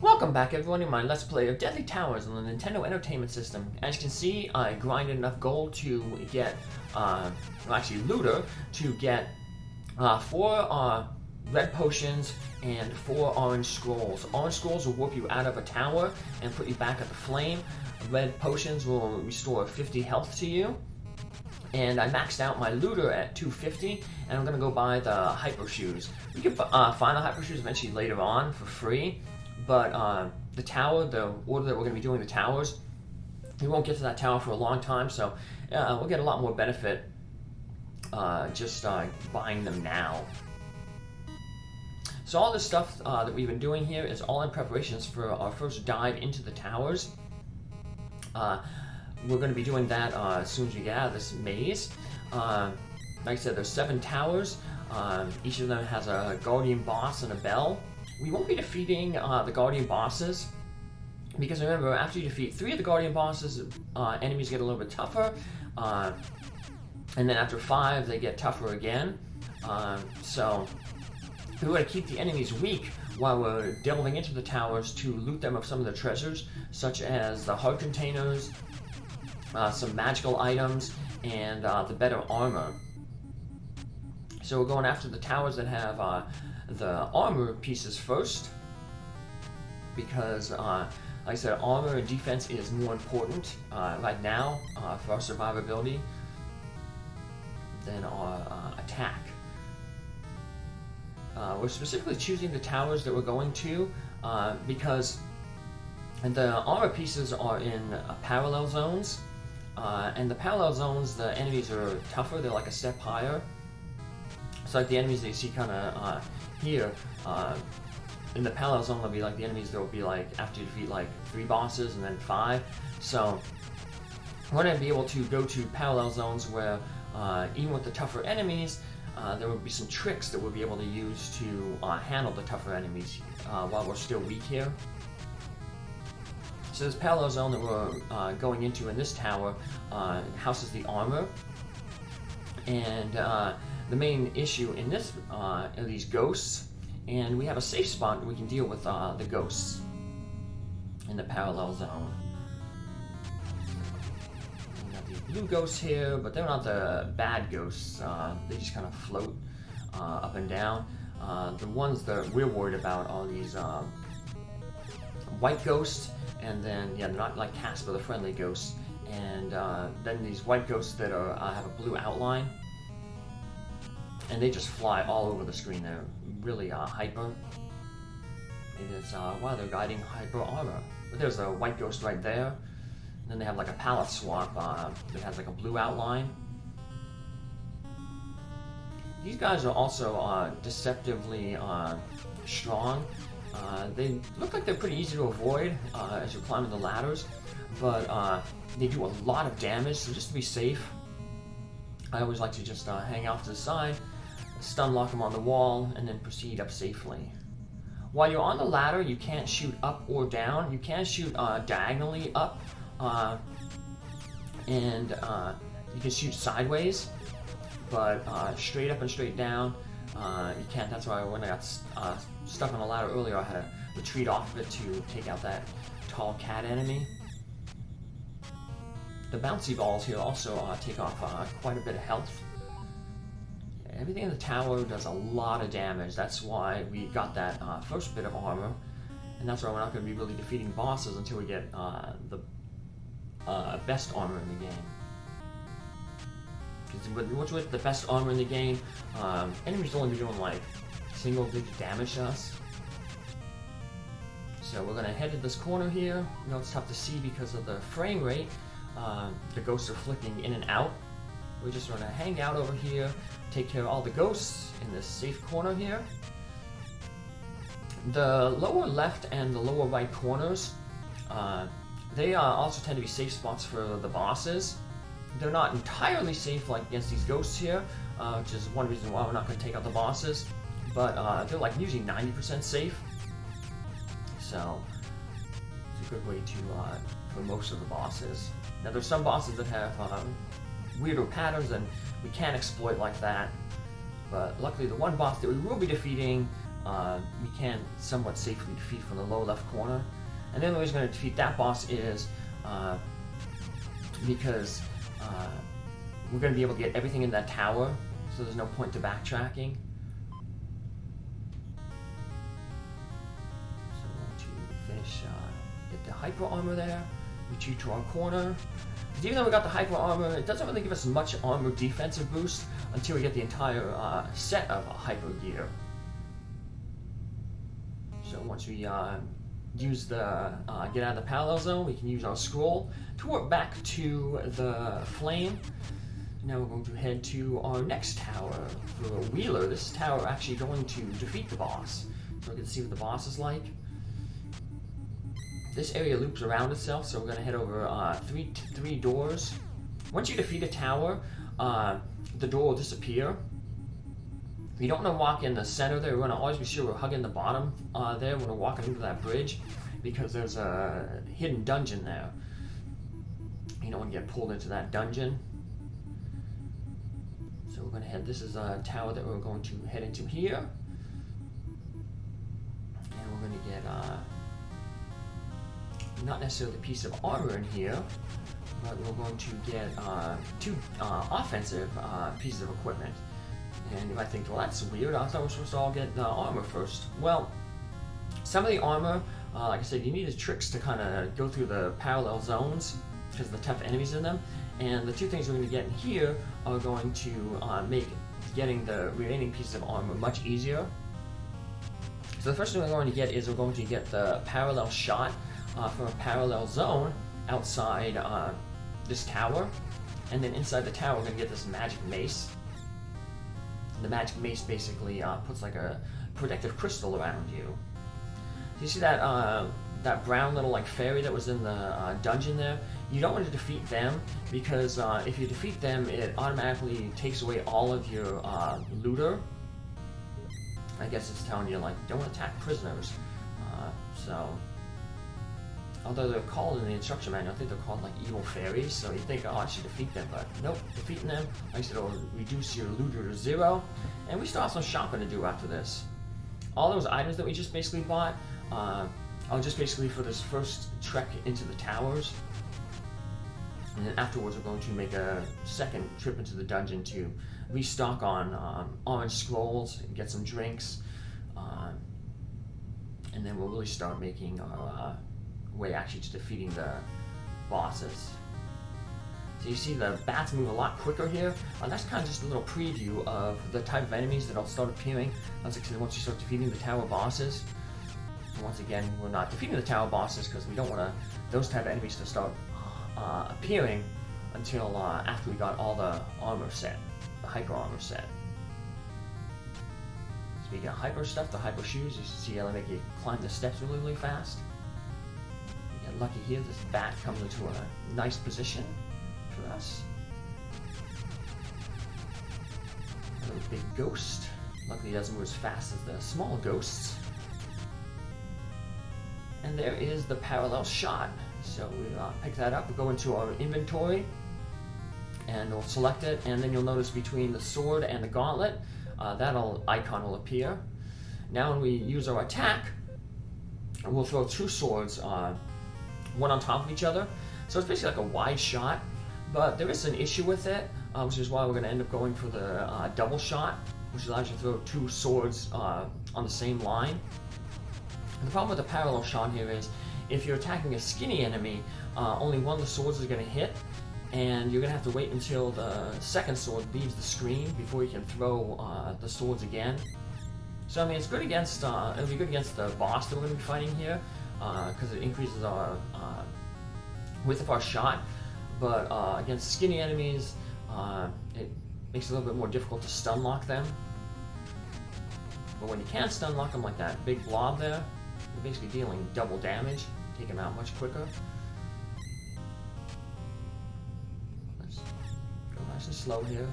Welcome back everyone in my Let's Play of Deadly Towers on the Nintendo Entertainment System. As you can see, I grinded enough gold to get, looter, to get 4 red potions and 4 orange scrolls. Orange scrolls will whoop you out of a tower and put you back at the flame. Red potions will restore 50 health to you. And I maxed out my looter at 250, and I'm going to go buy the hyper shoes. We can find the hyper shoes eventually later on for free. But the tower, the order that we're going to be doing the towers, we won't get to that tower for a long time, so we'll get a lot more benefit just buying them now. So all this stuff that we've been doing here is all in preparations for our first dive into the towers. We're going to be doing that as soon as we get out of this maze. Like I said, there's 7 towers. Each of them has a guardian boss and a bell. We won't be defeating the Guardian bosses, because remember, after you defeat 3 of the Guardian bosses, enemies get a little bit tougher, and then after 5, they get tougher again. So we want to keep the enemies weak while we're delving into the towers to loot them of some of the treasures, such as the heart containers, some magical items, and the better armor. So we're going after the towers that have the armor pieces first, because like I said, armor and defense is more important right now for our survivability than our attack. We're specifically choosing the towers that we're going to because the armor pieces are in parallel zones, and the parallel zones, the enemies are tougher, they're like a step higher. So like the enemies that you see kind of here, in the parallel zone, they'll be like the enemies that will be like after you defeat like 3 bosses and then 5. So we're going to be able to go to parallel zones where even with the tougher enemies, there will be some tricks that we'll be able to use to handle the tougher enemies while we're still weak here. So this parallel zone that we're going into in this tower houses the armor, and the main issue in this are these ghosts, and we have a safe spot where we can deal with the ghosts in the parallel zone. We got these blue ghosts here, but they're not the bad ghosts. They just kind of float up and down. The ones that we're worried about are these white ghosts, and then they're not like Casper, the friendly ghosts, and then these white ghosts that are have a blue outline. And they just fly all over the screen. They're really hyper. Maybe it's why they're guiding hyper armor. But there's a white ghost right there. And then they have like a palette swap that has like a blue outline. These guys are also deceptively strong. They look like they're pretty easy to avoid as you're climbing the ladders, but they do a lot of damage. So just to be safe, I always like to just hang off to the side, stun lock them on the wall, and then proceed up safely. While you're on the ladder, you can't shoot up or down. You can shoot diagonally up, and you can shoot sideways, but straight up and straight down, you can't. That's why when I got stuck on the ladder earlier, I had to retreat off of it to take out that tall cat enemy. The bouncy balls here also take off quite a bit of health. Everything in the tower does a lot of damage. That's why we got that first bit of armor, and that's why we're not going to be really defeating bosses until we get the best armor in the game. Because with the best armor in the game, enemies only be doing like single-digit damage to us. So we're going to head to this corner here. You know, it's tough to see because of the frame rate. The ghosts are flicking in and out. We're just going to hang out over here, take care of all the ghosts in this safe corner here. The lower left and the lower right corners, they also tend to be safe spots for the bosses. They're not entirely safe like against these ghosts here, which is one reason why we're not going to take out the bosses, but they're like usually 90% safe. So it's a good way to for most of the bosses. Now there's some bosses that have weirder patterns and we can't exploit like that, but luckily the one boss that we will be defeating we can somewhat safely defeat from the lower left corner. And then the way we're going to defeat that boss is because we're going to be able to get everything in that tower, so there's no point to backtracking. So we're going to finish, get the hyper armor there, retreat to our corner. Even though we got the hyper armor, it doesn't really give us much armor defensive boost until we get the entire set of hyper gear. So once we use the get out of the parallel zone, we can use our scroll to warp back to the flame. Now we're going to head to our next tower for Wheeler. This tower actually going to defeat the boss. So we can see what the boss is like. This area loops around itself, so we're going to head over three doors. Once you defeat a tower, the door will disappear. You don't want to walk in the center there. We're going to always be sure we're hugging the bottom there when we're walking into that bridge, because there's a hidden dungeon there. You don't want to get pulled into that dungeon. So we're going to head, this is a tower that we're going to head into here. And we're going to get, not necessarily a piece of armor in here, but we're going to get two offensive pieces of equipment. And you might think, well, that's weird. I thought we were supposed to all get armor first. Well, some of the armor, like I said, you need the tricks to kind of go through the parallel zones because of the tough enemies in them. And the two things we're going to get in here are going to make getting the remaining pieces of armor much easier. So the first thing we're going to get is we're going to get the parallel shot from a parallel zone outside this tower. And then inside the tower, we're going to get this magic mace. The magic mace basically puts like a protective crystal around you. Do you see that that brown little like fairy that was in the dungeon there? You don't want to defeat them because if you defeat them, it automatically takes away all of your looter. I guess it's telling you like don't attack prisoners. So although they're called in the instruction manual, I think they're called like evil fairies, so you think, oh, I should defeat them, but nope, defeating them, like I said, it'll reduce your looter to 0, and we still have some shopping to do after this. All those items that we just basically bought are just basically for this first trek into the towers, and then afterwards we're going to make a second trip into the dungeon to restock on orange scrolls and get some drinks, and then we'll really start making our way actually to defeating the bosses. So you see the bats move a lot quicker here. That's kind of just a little preview of the type of enemies that'll start appearing once you start defeating the tower bosses. And once again, we're not defeating the tower bosses because we don't want those type of enemies to start appearing until after we got all the armor set, the hyper armor set. Speaking of hyper stuff, the hyper shoes, you see how they make you climb the steps really, really fast. Lucky here, this bat comes into a nice position for us. Another big ghost. Luckily, he doesn't move as fast as the small ghosts. And there is the parallel shot. So we pick that up, we'll go into our inventory, and we'll select it, and then you'll notice between the sword and the gauntlet, that icon will appear. Now when we use our attack, we'll throw two swords one on top of each other. So it's basically like a wide shot, but there is an issue with it, which is why we're going to end up going for the double shot, which allows you to throw two swords on the same line. And the problem with the parallel shot here is if you're attacking a skinny enemy, only one of the swords is going to hit, and you're going to have to wait until the second sword leaves the screen before you can throw the swords again. So I mean, it's good against, it'll be good against the boss that we're going to be fighting here, because it increases our width of our shot, but against skinny enemies, it makes it a little bit more difficult to stun lock them. But when you can stun lock them like that big blob there, you're basically dealing double damage, take them out much quicker. Let's go nice and slow here.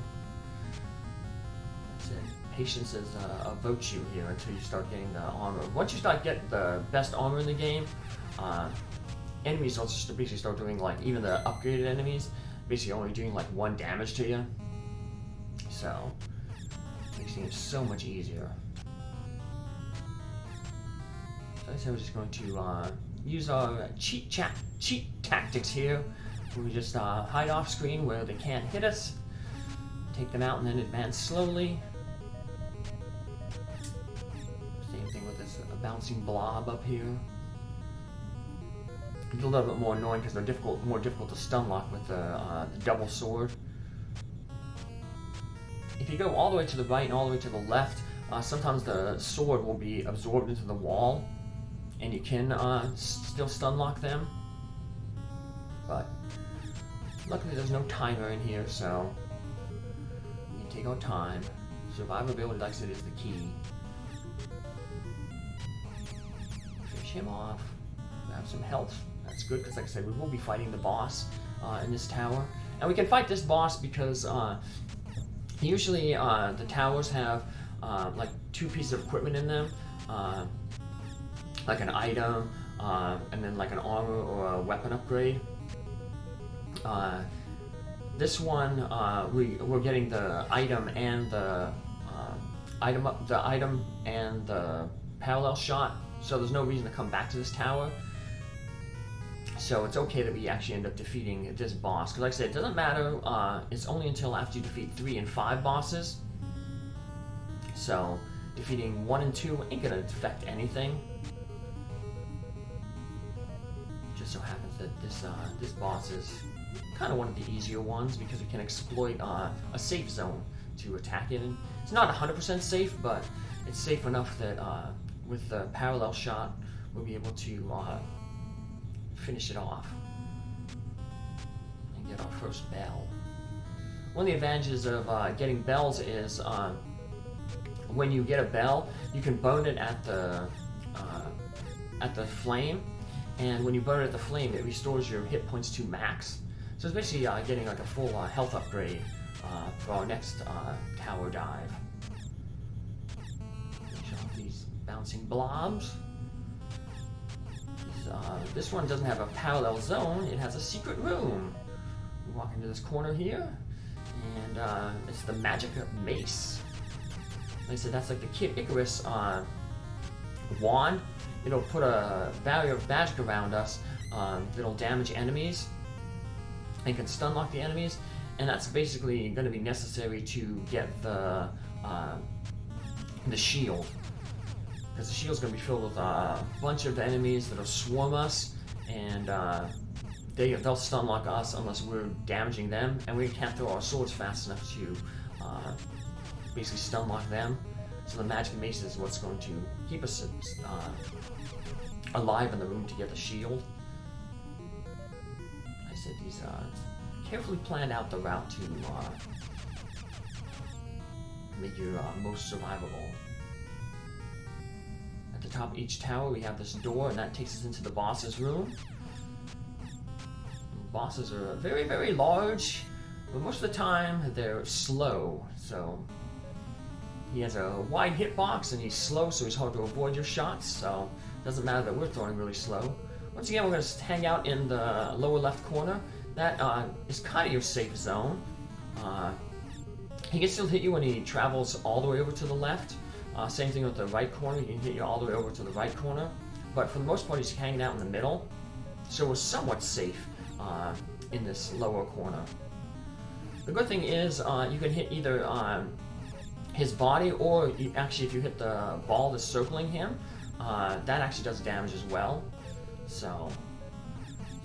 That's it. Patience is a virtue here until you start getting the armor. Once you start getting the best armor in the game, enemies will just basically start doing, like, even the upgraded enemies, basically only doing like 1 damage to you. So, it makes things so much easier. So I said we're just going to use our cheat tactics here. We just hide off screen where they can't hit us, take them out, and then advance slowly. Same thing with this bouncing blob up here. It's a little bit more annoying because they're more difficult to stun lock with the double sword. If you go all the way to the right and all the way to the left, sometimes the sword will be absorbed into the wall, and you can still stun lock them. But luckily there's no timer in here, so we can take our time. Survivability, like I said, is the key. Finish him off. Have some health. That's good, because like I said, we will be fighting the boss in this tower. And we can fight this boss because usually the towers have like 2 pieces of equipment in them, like an item and then like an armor or a weapon upgrade. This one we're getting the item and the item and the parallel shot, so there's no reason to come back to this tower. So it's okay that we actually end up defeating this boss, because like I said, it doesn't matter, it's only until after you defeat 3 and 5 bosses. So defeating 1 and 2 ain't gonna affect anything. Just so happens that this boss is kind of one of the easier ones, because we can exploit a safe zone to attack it. And it's not 100% safe, but it's safe enough that with the parallel shot, we'll be able to finish it off and get our first bell. One of the advantages of getting bells is when you get a bell, you can burn it at the flame, and when you burn it at the flame, it restores your hit points to max. So it's basically getting like a full health upgrade for our next tower dive. Finish off these bouncing blobs. This one doesn't have a parallel zone, it has a secret room. We walk into this corner here, and it's the magic mace. Like I said, that's like the Kid Icarus wand. It'll put a barrier of magic around us that'll damage enemies and can stun lock the enemies, and that's basically going to be necessary to get the shield. Because the shield's going to be filled with a bunch of enemies that'll swarm us, and they'll stun lock us unless we're damaging them, and we can't throw our swords fast enough to basically stun lock them. So the magic mace is what's going to keep us alive in the room to get the shield. I said these carefully planned out the route to make you most survivable. At the top of each tower we have this door, and that takes us into the boss's room. Bosses are very, very large, but most of the time they're slow. So he has a wide hitbox and he's slow, so he's hard to avoid your shots, so it doesn't matter that we're throwing really slow. Once again, we're going to hang out in the lower left corner. That is kind of your safe zone. He can still hit you when he travels all the way over to the left. Same thing with the right corner, he can hit you all the way over to the right corner. But for the most part, he's hanging out in the middle, so we're somewhat safe in this lower corner. The good thing is you can hit either his body, or actually if you hit the ball that's circling him, that actually does damage as well. So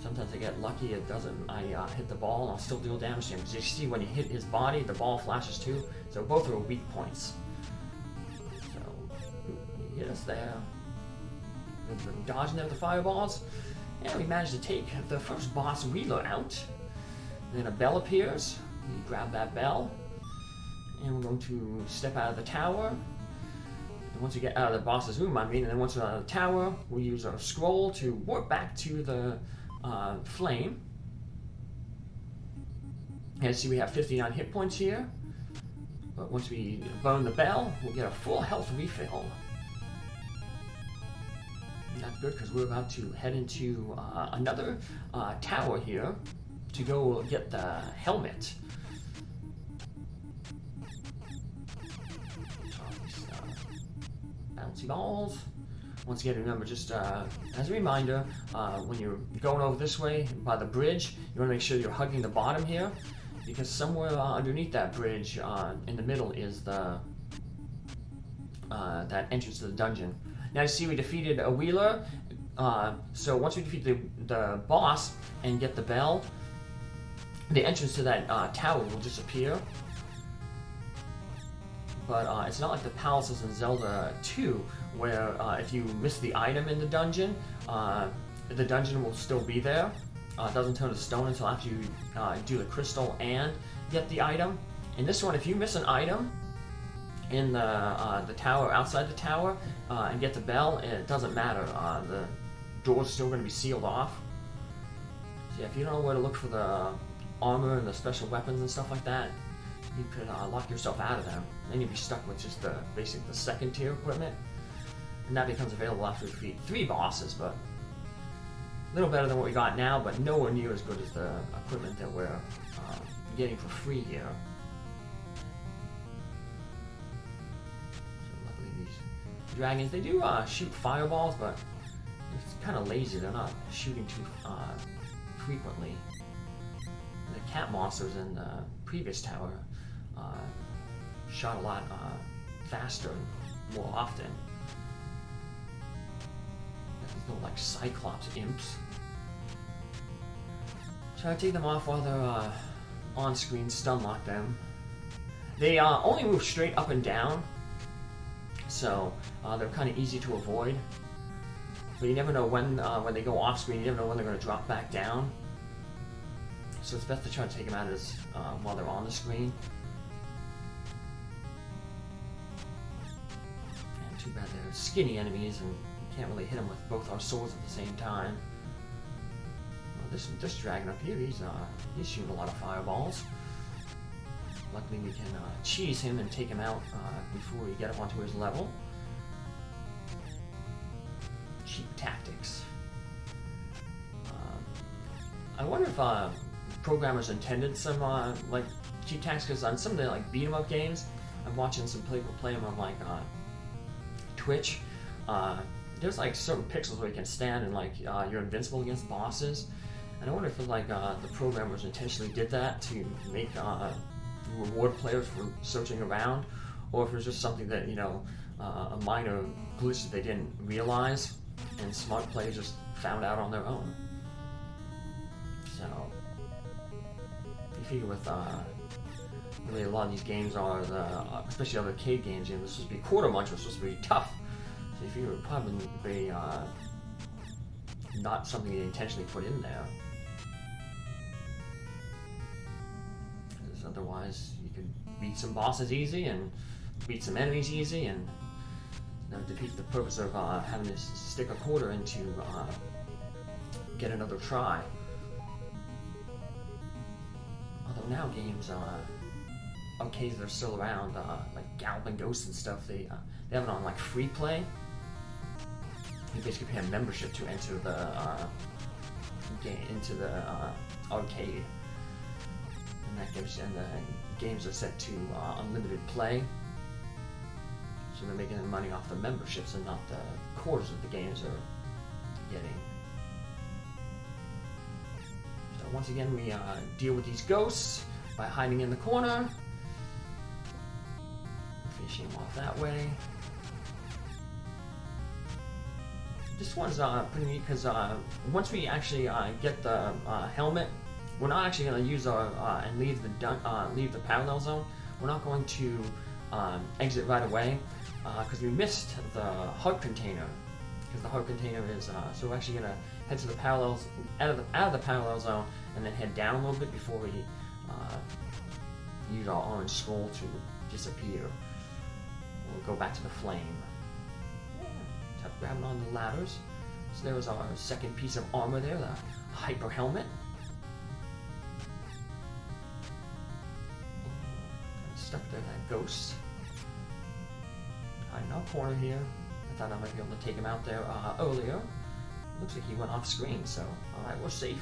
sometimes I get lucky, it doesn't. I hit the ball and I'll still deal damage to him, because you see when you hit his body, the ball flashes too, so both are weak points. So he hit us there, we're dodging them with the fireballs, and we managed to take the first boss wheeler out. And then a bell appears, we grab that bell, and we're going to step out of the tower. And once we get out of the boss's room, and then once we're out of the tower, we'll use our scroll to warp back to the flame. And see, we have 59 hit points here. But once we burn the bell, we'll get a full health refill. And that's good, because we're about to head into another tower here to go get the helmet. Bouncy balls. Once again, remember, just as a reminder, when you're going over this way by the bridge, you want to make sure you're hugging the bottom here, because somewhere underneath that bridge, in the middle, is the that entrance to the dungeon. Now you see we defeated a Wheeler, so once we defeat the boss and get the bell, the entrance to that tower will disappear. But it's not like the palaces in Zelda 2, where if you miss the item in the dungeon will still be there. It doesn't turn to stone until after you do the crystal and get the item. In this one, if you miss an item in the tower, outside the tower, and get the bell, it doesn't matter. The door's still going to be sealed off. So yeah, if you don't know where to look for the armor and the special weapons and stuff like that, you could lock yourself out of them. Then you'd be stuck with just the second tier equipment, and that becomes available after we defeat 3 bosses. But a little better than what we got now, but nowhere near as good as the equipment that we're getting for free here. So luckily these dragons, they do shoot fireballs, but it's kind of lazy. They're not shooting too frequently. The cat monsters in the previous tower shot a lot faster and more often. There's no like Cyclops imps. Try to take them off while they're on screen, stun lock them. They only move straight up and down, so they're kind of easy to avoid. But you never know when they go off screen, you never know when they're going to drop back down. So it's best to try to take them out as while they're on the screen. And too bad they're skinny enemies and you can't really hit them with both our swords at the same time. Well, this dragon up here, he's shooting a lot of fireballs. Luckily we can cheese him and take him out before we get up onto his level. Cheap tactics. I wonder if programmers intended some like cheap tactics, because on some of the like beat 'em up games, I'm watching some people play them on like Twitch. There's like certain pixels where you can stand and like you're invincible against bosses, and I wonder if like the programmers intentionally did that to make reward players for searching around, or if it was just something that, you know, a minor glitch that they didn't realize and smart players just found out on their own. So you figure with really a lot of these games are especially other arcade games, you know, this is supposed to be quarter munch, was supposed to be tough. So you figure it would probably be not something they intentionally put in there. Because otherwise you could beat some bosses easy and beat some enemies easy, and that defeats the purpose of having to stick a quarter in to get another try. Although now games, arcades that are still around, like Galloping Ghosts and stuff, they have it on like free play. You basically pay a membership to enter the into the arcade, and that gives, and the games are set to unlimited play. So they're making their money off the memberships and not the quarters that the games are getting. So once again, we deal with these ghosts by hiding in the corner, fishing them off that way. This one's pretty neat because once we actually get the helmet, we're not actually going to use our and leave the parallel zone. We're not going to exit right away because we missed the heart container. Because the heart container is so we're actually going to head to the parallels out of the parallel zone and then head down a little bit before we use our orange scroll to disappear. We'll go back to the flame. Grabbing on the ladders. So there was our second piece of armor there, the hyper helmet. Stuck there, that ghost. Hiding our corner here. I thought I might be able to take him out there earlier. Looks like he went off screen, so alright, we're safe.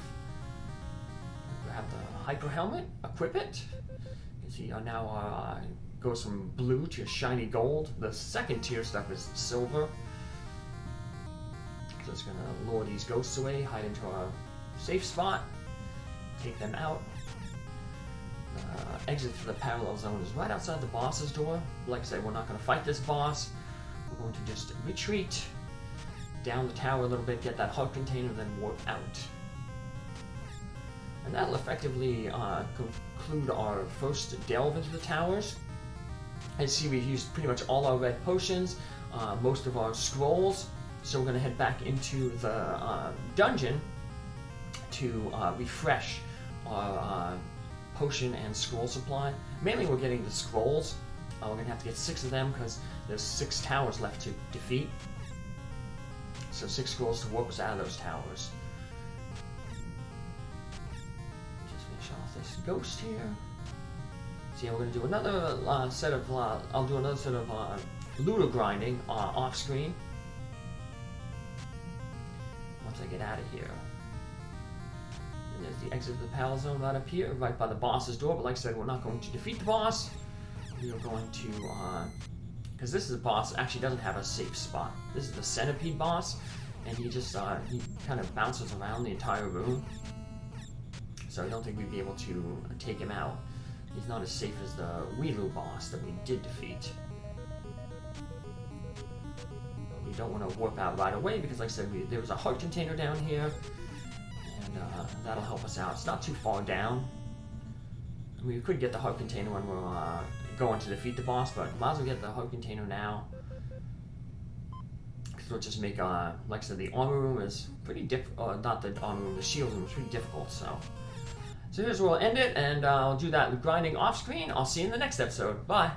Grab the hyper helmet, equip it. You can see now goes from blue to shiny gold. The second tier stuff is silver. So it's going to lure these ghosts away, hide into a safe spot, take them out. Exit to the parallel zone is right outside the boss's door. Like I said, we're not going to fight this boss. We're going to just retreat down the tower a little bit, get that hub container, then warp out. And that'll effectively conclude our first delve into the towers. As you see, we've used pretty much all our red potions, most of our scrolls. So we're going to head back into the dungeon to refresh our potion and scroll supply. Mainly we're getting the scrolls. We're going to have to get 6 of them because there's 6 towers left to defeat. So 6 scrolls to warp us out of those towers. Just finish off this ghost here. So yeah, we're going to do another set of, I'll do another set of looter grinding off screen. Once I get out of here. And there's the exit of the parallel zone right up here, right by the boss's door. But like I said, we're not going to defeat the boss. We are going to, because this is a boss actually doesn't have a safe spot. This is the centipede boss, and he just he kind of bounces around the entire room. So I don't think we'd be able to take him out. He's not as safe as the Weelu boss that we did defeat. But we don't want to warp out right away because, like I said, there was a heart container down here, and that'll help us out. It's not too far down. We could get the heart container when we're going to defeat the boss, but might as well get the heart container now. Because we'll just make, like I said, the armor room is pretty difficult. Not the armor room, the shield room is pretty difficult, so. So here's where we'll end it, and I'll do that with grinding off screen. I'll see you in the next episode. Bye.